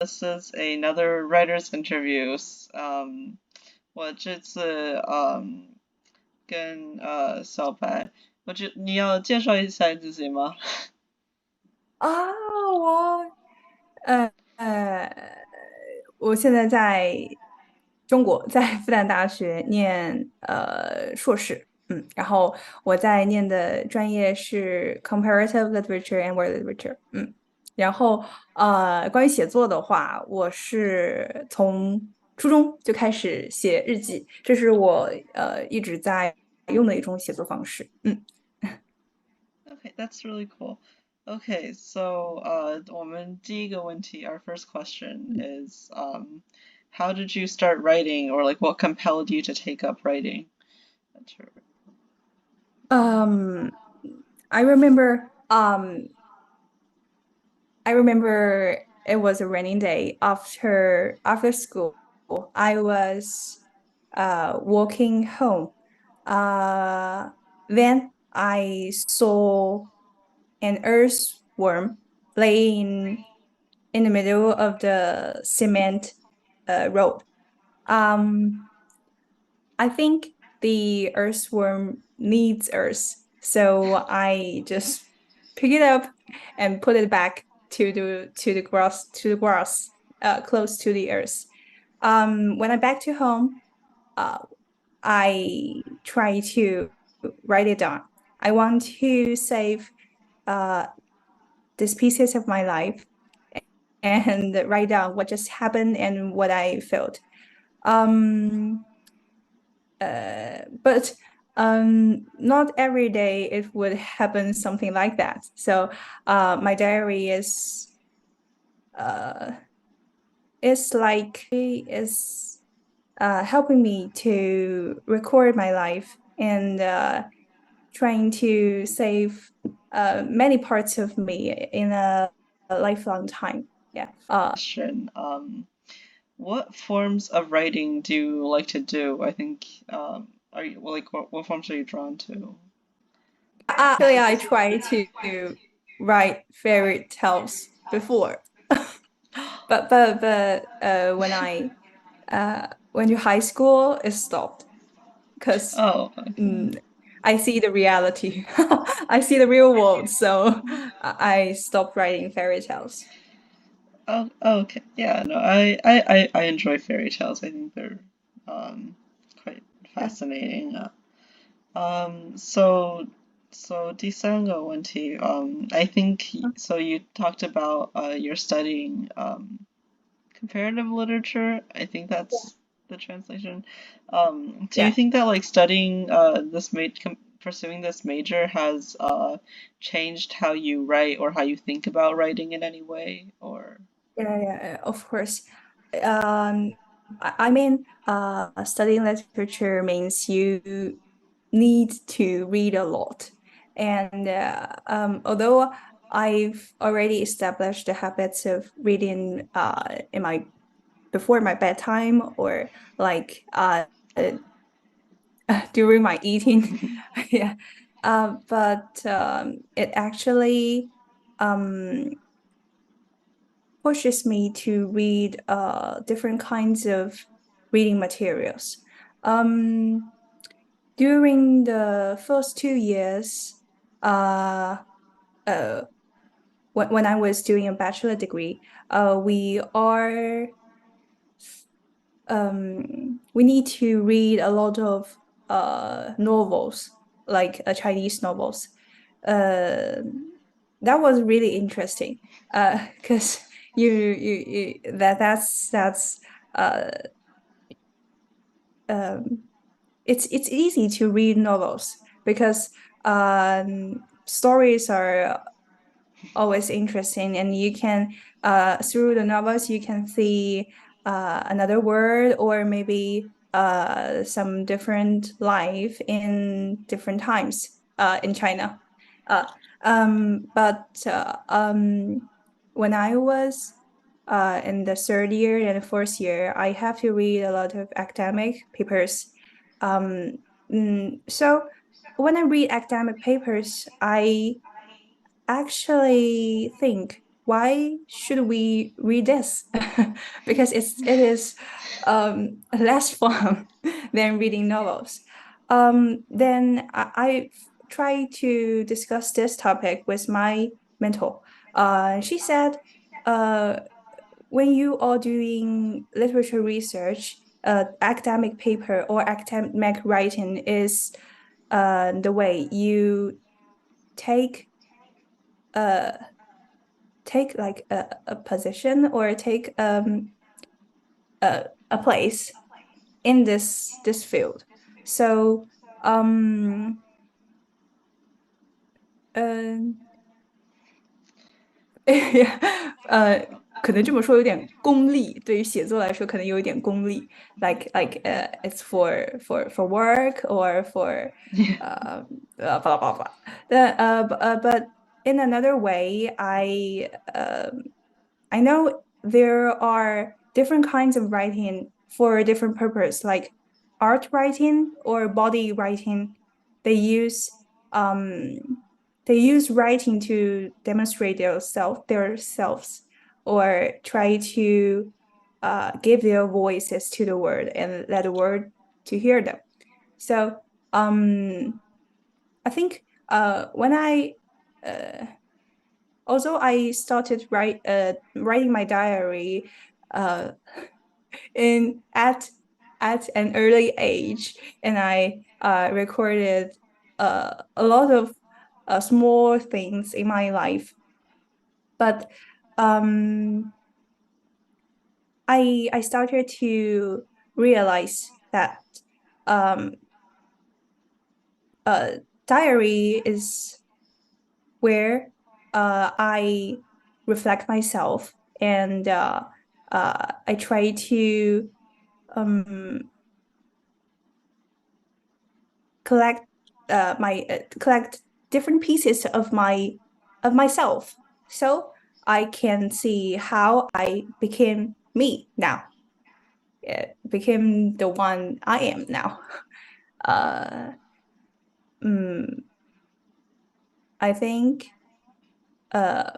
This is another writer's interviews. 我这次跟小白，你要介绍一下自己吗？啊，呃我现在在中国，在复旦大学念硕士，然后我在念的专业是 Comparative Literature and World Literature，然后关于写作的话，我是从初中就开始写日记，这是我一直在用的一种写作方式，Okay, that's really cool. Okay, so 我们第一个问题, our first question is how did you start writing or like what compelled you to take up writing? Um, I remember I remember it was a rainy day after school. I was walking home. Uh, then I saw an earthworm laying in the middle of the cement road. Um, I think the earthworm needs earth, so I just pick it up and put it back to the grass close to the earth. When I back to home, uh, I try to write it down. I want to save uh, these pieces of my life and write down what just happened and what I felt. Um, but not every day it would happen something like that. So my diary uh, is helping me to record my life and trying to save many parts of me in a lifelong time. Yeah. Question. What forms of writing do you like to do? I think are you well, like what forms are you drawn to? Actually, I tried to write fairy tales before, but when I went to high school, it stopped because Oh, okay. I see the reality. I see the real world, so I stopped writing fairy tales. Oh, okay. Yeah, no, I enjoy fairy tales. I think they're um quite Yeah. fascinating. So第三个问题, I think so you talked about you're studying comparative literature. I think that's the translation. Do you Yeah. think that like studying pursuing this major has changed how you write or how you think about writing in any way? Or Yeah, of course. Um, I mean, studying literature means you need to read a lot. And although I've already established the habits of reading in my before my bedtime or like during my eating, yeah. But it actually um pushes me to read different kinds of reading materials. Um, During the first 2 years, uh, uh, when I was doing a bachelor degree, we need to read a lot of novels, like Chinese novels. Uh, that was really interesting because that's uh, um, it's easy to read novels because stories are always interesting, and you can through the novels you can see another word or maybe some different life in different times in China. Uh, but when I was in the third year and the fourth year, I have to read a lot of academic papers. Um, so when I read academic papers, I actually think why should we read this? Because it is less fun than reading novels. Then I try to discuss this topic with my mentor. She said, uh, when you are doing literature research, academic paper or academic writing is the way you take uh take like a position or take a place in this field. So嗯 yeah, 可能这么说有点功利，对于写作来说可能有一点功利，like it's for work or for Yeah. blah blah blah. But in another way, I know there are different kinds of writing for a different purpose, like art writing or body writing. They use um they use writing to demonstrate their selves or try to give their voices to the word and let the word to hear them. So I think when I uh, although I started writing my diary uh, in at an early age, and I recorded a lot of small things in my life. But um, I started to realize that um, uh, diary is where I reflect myself and I try to um, collect my collect different pieces of myself, so I can see how I became me now, became the one I am now. Uh, mm, I think uh,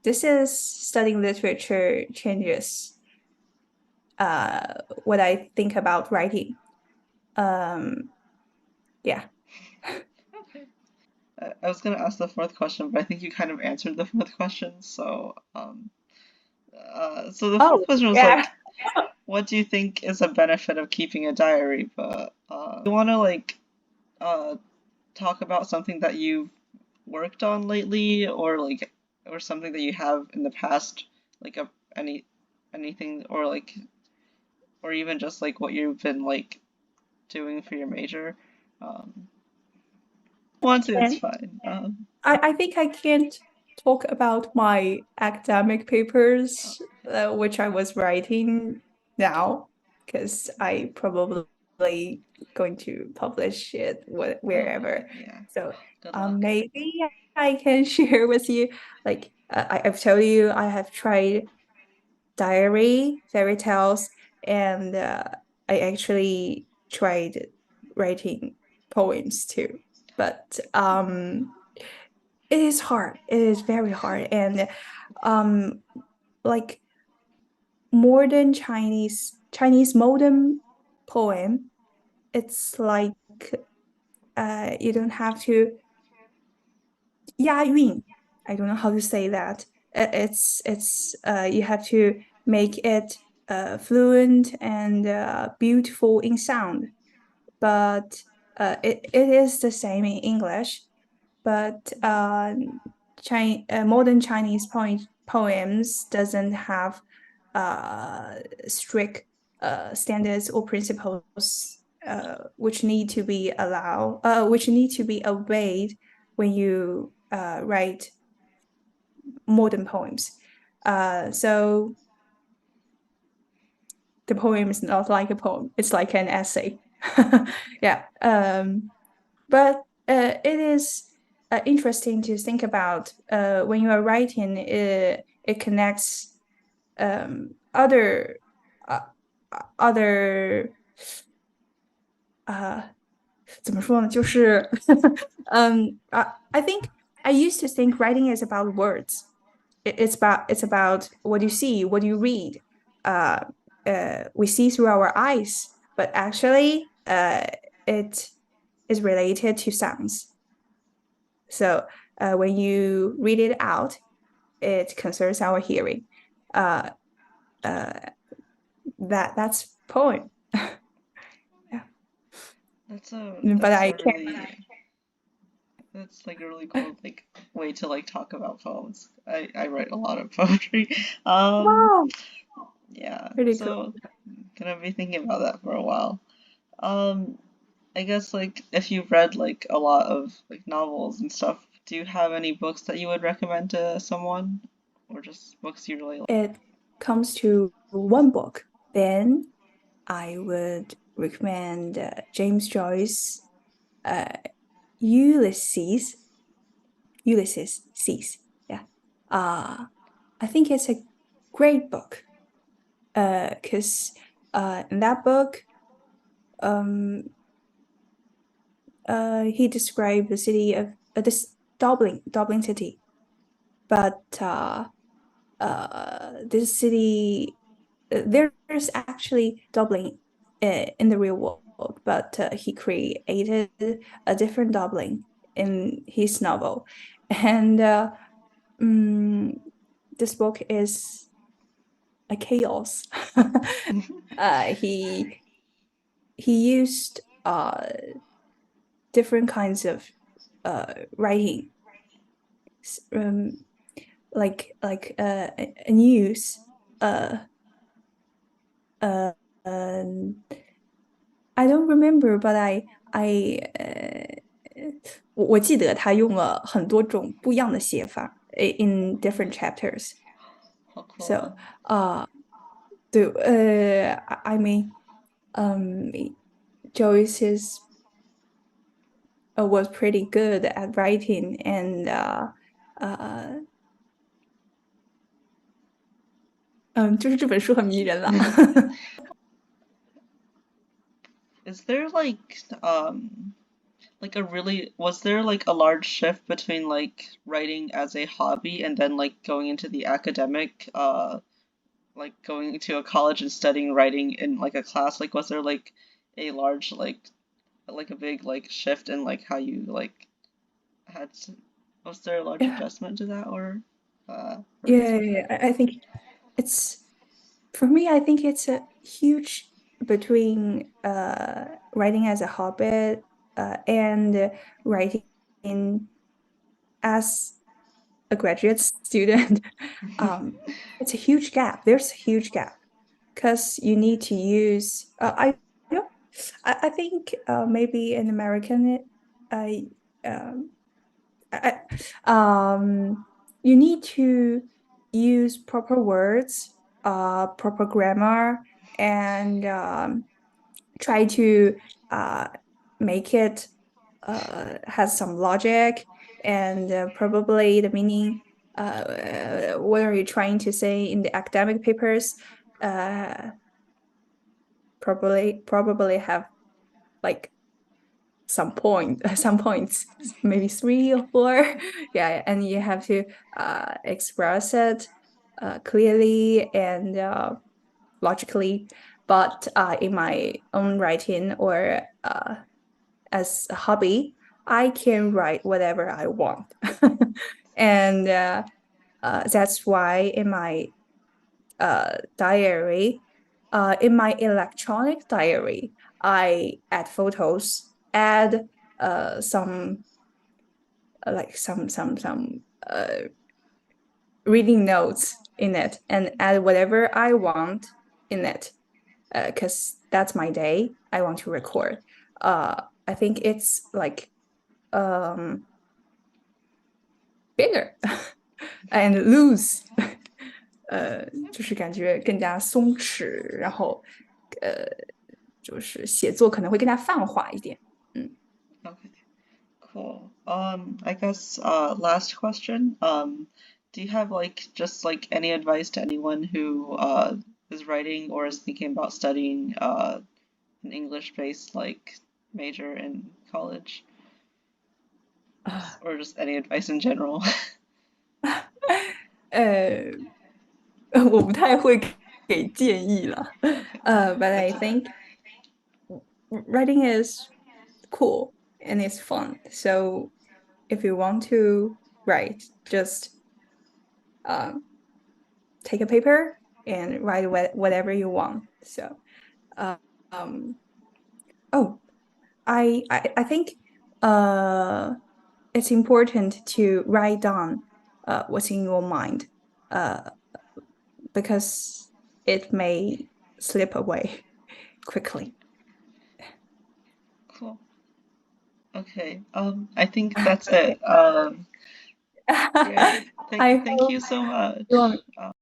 this is studying literature changes what I think about writing. Um, yeah. Okay. I was gonna ask the fourth question, but I think you kind of answered the fourth question. So the fourth Oh, question was yeah. like, what do you think is a benefit of keeping a diary? But you want to like uh talk about something that you've worked on lately, or like, or something that you have in the past, like any anything, or like, or even just like what you've been like doing for your major. Um, want to, it's And fine. I think I can't talk about my academic papers, which I was writing now, because I probably going to publish it Oh, okay, wherever. yeah. So Good luck. maybe I can share with you. Like I've told you, I have tried diary, fairy tales, and I actually tried writing poems too. But it is hard. It is very hard. And um like Chinese modern poem, it's like you don't have to 押韵. I don't know how to say that. It's you have to make it fluent and beautiful in sound. But it is the same in English. But modern Chinese poems doesn't have uh, strict standards or principles which need to be obeyed when you write modern poems. So the poem is not like a poem; it's like an essay. Yeah. But it is interesting to think about when you are writing. It connects uh, other 怎么说呢？就是I think I used to think writing is about words. it's about what you see, what you read. Uh, we see through our eyes, but actually, it is related to sounds. So when you read it out, it concerns our hearing. Uh, uh, that's poem. Yeah. But that's I a can't. really that's like a really cool like way to like talk about poems. I write a lot of poetry. Um Wow, yeah, pretty cool. so gonna be thinking about that for a while. Um I guess like if you've read like a lot of like novels and stuff, do you have any books that you would recommend to someone? Or just books you really like? It comes to one book, then I would recommend James Joyce, uh, Ulysses. Ulysses Cease. Yeah. I think it's a great book. Because in that book, um, he described the city of this Dublin city, but this city there's actually Dublin in the real world, but he created a different Dublin in his novel, and mm, this book is a chaos. He used different kinds of writing, um, like news, uh, uh, um, I don't remember, but I 我记得他用了很多种不一样的写法 in different chapters. 好酷 So 啊！对I mean um Joyce is was pretty good at writing and uh 就是这本书很迷人了。Is there like a really was there like a large shift between like writing as a hobby and then like going into the academic like going to a college and studying writing in like a class? Like was there like a large like a big like shift in like how you like had to, was there a large Yeah, adjustment to that or yeah, vice yeah, I think it's for me, I think it's a huge between writing as a hobby and writing as a graduate student. versa? um, it's a huge gap. There's a huge gap because you need to use. Yeah, I think maybe in American, I um, I, you need to use proper words, proper grammar, and try to uh, make it has some logic and probably the meaning. What are you trying to say in the academic papers? Uh, probably have like some points, maybe three or four. Yeah, and you have to express it clearly and logically. But in my own writing or as a hobby, I can write whatever I want. And that's why in my diary, in my electronic diary, I add photos, add some like some reading notes in it, and add whatever I want in it, because that's my day. I want to record. I think it's like um bigger and loose，就是感觉更加松弛，然后就是写作可能会更加泛化一点。嗯，Okay. Cool. I guess last question. Do you have like just like any advice to anyone who is writing or is thinking about studying an English-based like major in college?啊，Or just any advice in general? 呃，我不太会给建议了。Okay, But I that's okay. think writing is cool and it's fun. So if you want to write, just um, take a paper and write whatever you want. So, uh, um, oh, I think uh, it's important to write down what's in your mind uh, because it may slip away quickly. Cool. Okay. I think that's it. Okay. Great. I Thank hope you so you much.